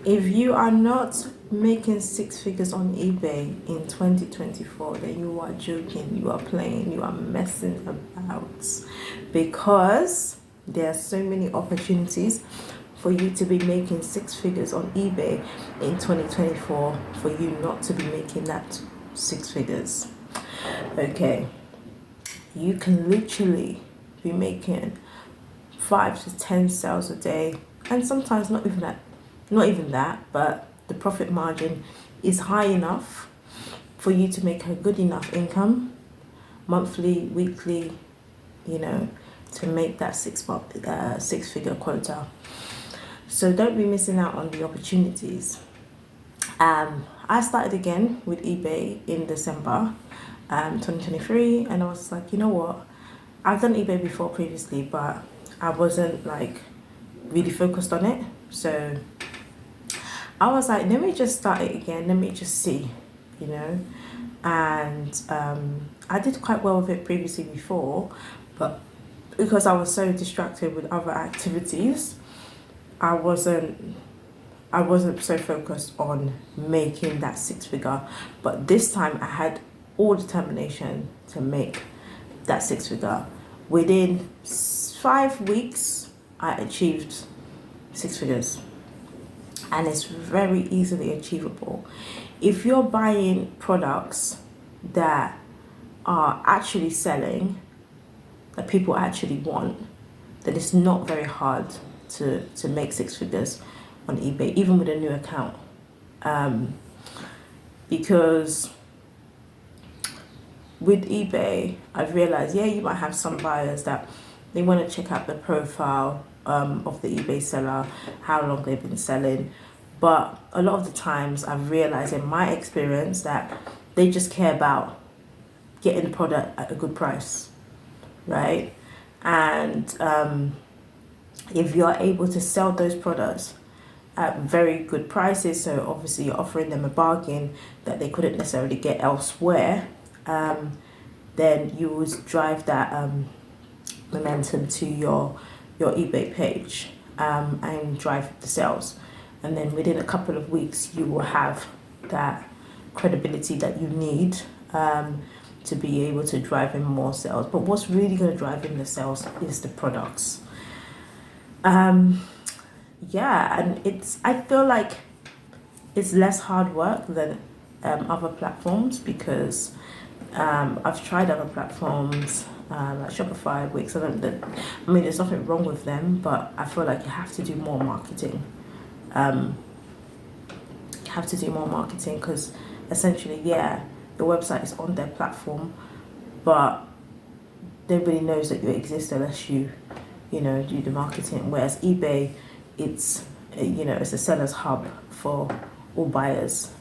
If you are not making six figures on eBay in 2024, then you are joking, you are playing, you are messing about, because there are so many opportunities for you to be making six figures on eBay in 2024 for you not to be making that six figures. Okay, you can literally be making 5 to 10 sales a day, and sometimes not even that, but the profit margin is high enough for you to make a good enough income monthly, weekly, you know, to make that six figure quota. So don't be missing out on the opportunities. I started again with eBay in December 2023, and I was like, you know what? I've done eBay before previously, but I wasn't like really focused on it. So I was like, let me just start it again. Let me just see, you know. And I did quite well with it previously before, but because I was so distracted with other activities, I wasn't I wasn't so focused on making that six figure. But this time I had all determination to make that six figure. Within 5 weeks, I achieved six figures, and it's very easily achievable. If you're buying products that are actually selling, that people actually want, then it's not very hard to make six figures on eBay, even with a new account. Because with eBay, I've realized, yeah, you might have some buyers that they want to check out the profile of the eBay seller, how long they've been selling. But a lot of the times, I've realized in my experience that they just care about getting the product at a good price, right? And if you're able to sell those products at very good prices, so obviously you're offering them a bargain that they couldn't necessarily get elsewhere, then you would drive that momentum to your eBay page, and drive the sales. And then within a couple of weeks, you will have that credibility that you need to be able to drive in more sales. But what's really going to drive in the sales is the products. Yeah, and I feel like it's less hard work than other platforms, because I've tried other platforms like Shopify, Wix. I mean, there's nothing wrong with them, but I feel like you have to do more marketing. You have to do more marketing because essentially, yeah, the website is on their platform, but nobody knows that you exist unless you do the marketing. Whereas eBay, it's it's a seller's hub for all buyers.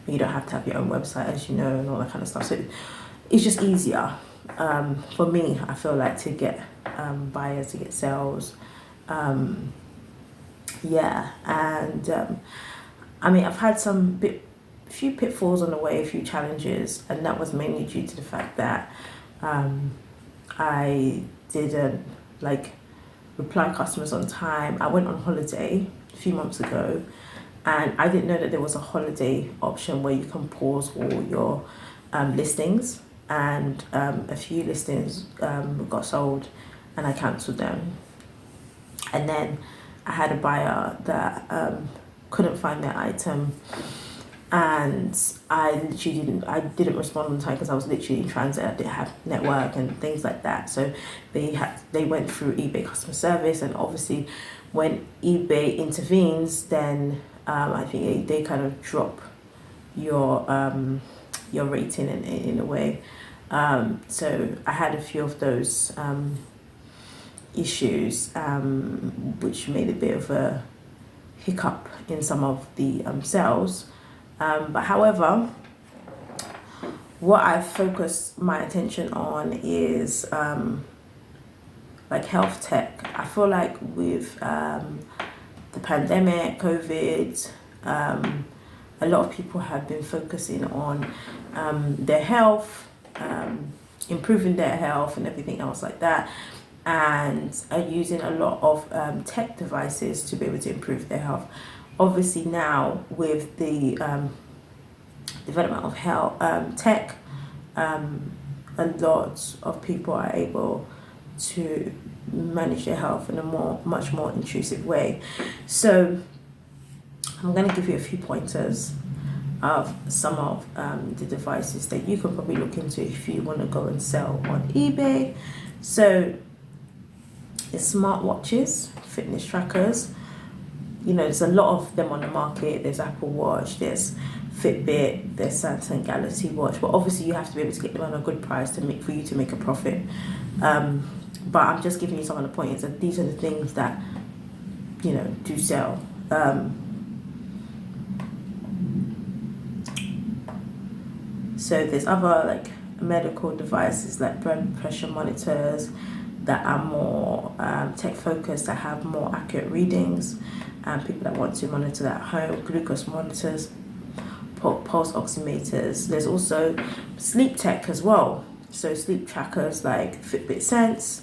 You don't have to have your own website, as you know, and all that kind of stuff. So it's just easier for me. I feel like, to get buyers, to get sales. Yeah, and I mean, I've had few pitfalls on the way, a few challenges, and that was mainly due to the fact that I didn't reply customers on time. I went on holiday a few months ago, and I didn't know that there was a holiday option where you can pause all your listings, and a few listings got sold, and I cancelled them. And then I had a buyer that couldn't find their item, and I didn't respond on time because I was literally in transit. I didn't have network and things like that. So they went through eBay customer service, and obviously when eBay intervenes, then I think they kind of drop your rating in a way. So I had a few of those issues, which made a bit of a hiccup in some of the sales. But however, what I've focused my attention on is health tech. I feel like with the pandemic, COVID, a lot of people have been focusing on their health, improving their health and everything else like that, and are using a lot of tech devices to be able to improve their health. obviously now with the development of health tech, a lot of people are able to manage their health in a much more intrusive way. So I'm going to give you a few pointers of some of the devices that you can probably look into if you want to go and sell on eBay. So it's smartwatches, fitness trackers. You know, there's a lot of them on the market. There's Apple Watch, there's Fitbit, there's Samsung Galaxy Watch, but obviously you have to be able to get them on a good price for you to make a profit. But I'm just giving you some of the points, and these are the things that, you know, do sell. So there's other like medical devices like blood pressure monitors that are more tech focused, that have more accurate readings, and people that want to monitor that at home, glucose monitors, pulse oximeters. There's also sleep tech as well. So sleep trackers like Fitbit Sense,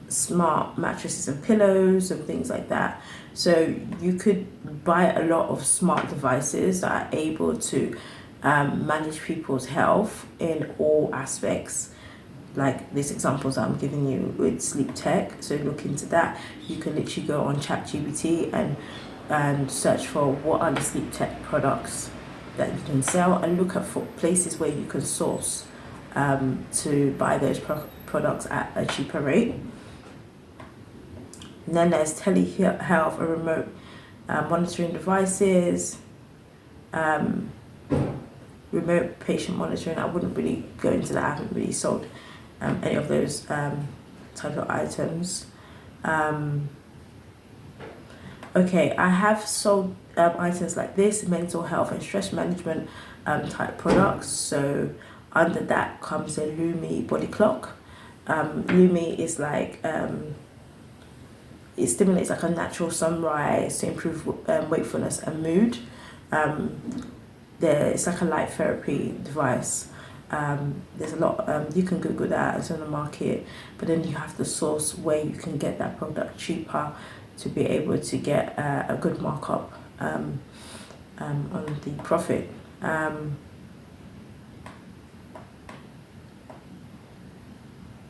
smart mattresses and pillows and things like that. So you could buy a lot of smart devices that are able to manage people's health in all aspects, like these examples I'm giving you with sleep tech. So look into that. You can literally go on ChatGPT and search for what are the sleep tech products that you can sell, and look at for places where you can source to buy those products at a cheaper rate. And then there's telehealth and remote monitoring devices, remote patient monitoring. I wouldn't really go into that. I haven't really sold any of those type of items. Okay, I have sold items like this, mental health and stress management type products. So under that comes a Lumi body clock. Lumi is like, it stimulates like a natural sunrise to improve wakefulness and mood. It's like a light therapy device. There's a lot, you can Google that, it's on the market, but then you have to source where you can get that product cheaper to be able to get a good markup on the profit.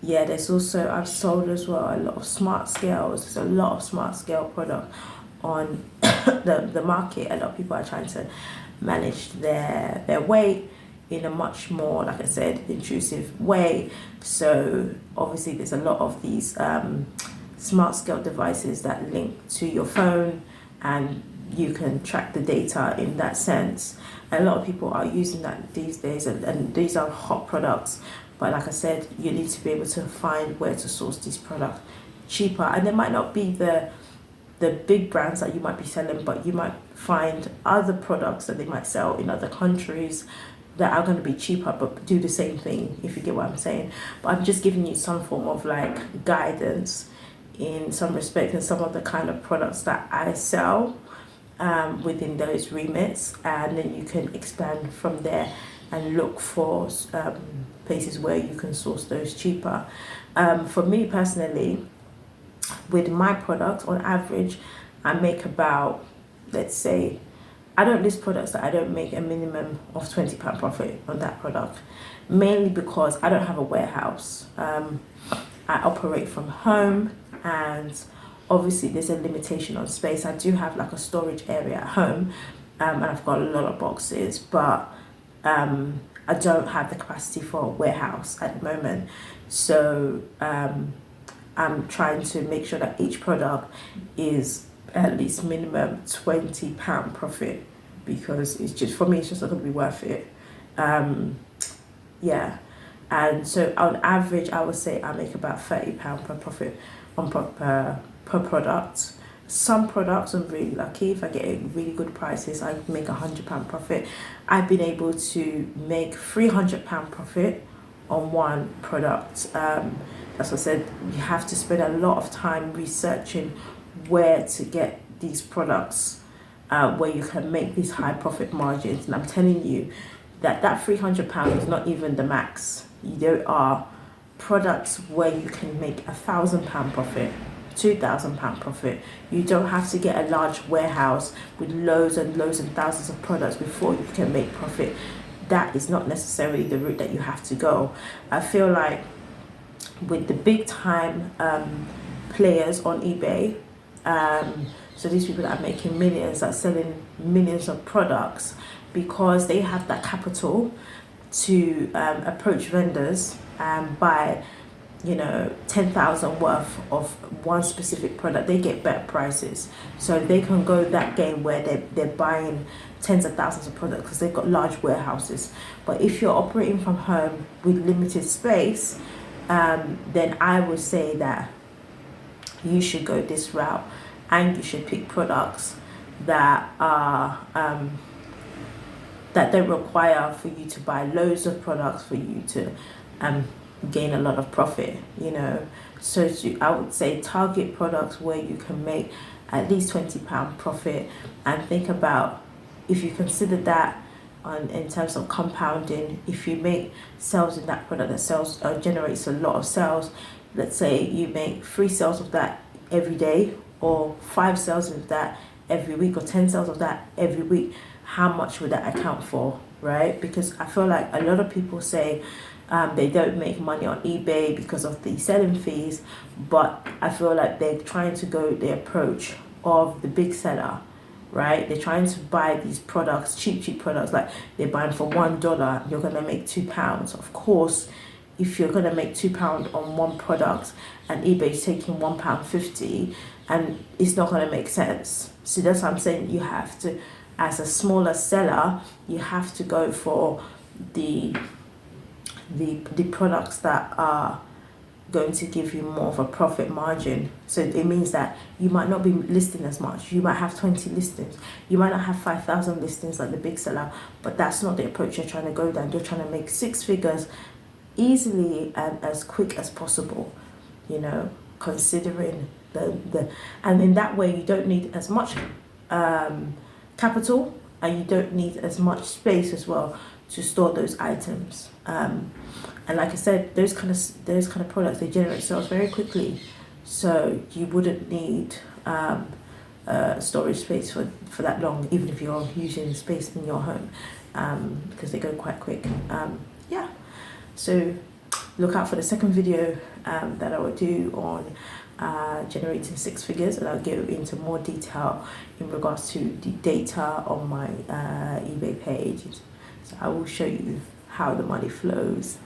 Yeah, there's also, I've sold as well a lot of smart scales. There's a lot of smart scale product on the market. A lot of people are trying to manage their weight in a much more, like I said, intrusive way. So obviously there's a lot of these smart scale devices that link to your phone, and you can track the data in that sense. A lot of people are using that these days, and these are hot products. But like I said, you need to be able to find where to source these products cheaper. And there might not be the big brands that you might be selling, but you might find other products that they might sell in other countries that are going to be cheaper but do the same thing, if you get what I'm saying. But I'm just giving you some form of like guidance in some respect, and some of the kind of products that I sell within those remits, and then you can expand from there and look for places where you can source those cheaper. For me personally, with my products, on average, I make about, let's say, I don't list products that I don't make a minimum of £20 profit on that product, mainly because I don't have a warehouse. I operate from home, and obviously there's a limitation on space. I do have like a storage area at home, and I've got a lot of boxes, but I don't have the capacity for a warehouse at the moment. So I'm trying to make sure that each product is at least minimum £20 profit, because it's just, for me, it's just not going to be worth it. Yeah. And so on average, I would say I make about £30 per profit on per product. Some products I'm really lucky, if I get really good prices, I make £100 profit. I've been able to make £300 profit on one product. As I said, you have to spend a lot of time researching where to get these products, where you can make these high profit margins. And I'm telling you that £300 is not even the max. There are products where you can make £1,000 profit. £2,000 profit. You don't have to get a large warehouse with loads and loads and thousands of products before you can make profit. That is not necessarily the route that you have to go. I feel like with the big time players on eBay, so these people that are making millions, that are selling millions of products, because they have that capital to approach vendors and buy, 10,000 worth of one specific product, they get better prices. So they can go that game where they're buying tens of thousands of products because they've got large warehouses. But if you're operating from home with limited space, then I would say that you should go this route, and you should pick products that are that don't require for you to buy loads of products for you to gain a lot of profit. So I would say target products where you can make at least £20 profit, and think about, if you consider that in terms of compounding, if you make sales in that product that generates a lot of sales, let's say you make 3 sales of that every day, or 5 sales of that every week, or 10 sales of that every week, how much would that account for, right? Because I feel like a lot of people say they don't make money on eBay because of the selling fees, but I feel like they're trying to go the approach of the big seller, right? They're trying to buy these products, cheap products, like they're buying for $1, you're going to make £2. Of course, if you're going to make £2 on one product and eBay's taking £1.50, and it's not going to make sense. So that's what I'm saying. You have to, as a smaller seller, you have to go for the products that are going to give you more of a profit margin. So it means that you might not be listing as much. You might have 20 listings. You might not have 5,000 listings like the big seller, but that's not the approach you're trying to go down. You're trying to make 6 figures easily and as quick as possible, considering and in that way you don't need as much capital, and you don't need as much space as well to store those items. And like I said, those kind of products, they generate sales very quickly, so you wouldn't need storage space for that long, even if you're using space in your home, because they go quite quick. Yeah, so look out for the second video that I will do on generating 6 figures, and I'll go into more detail in regards to the data on my eBay page. So I will show you how the money flows.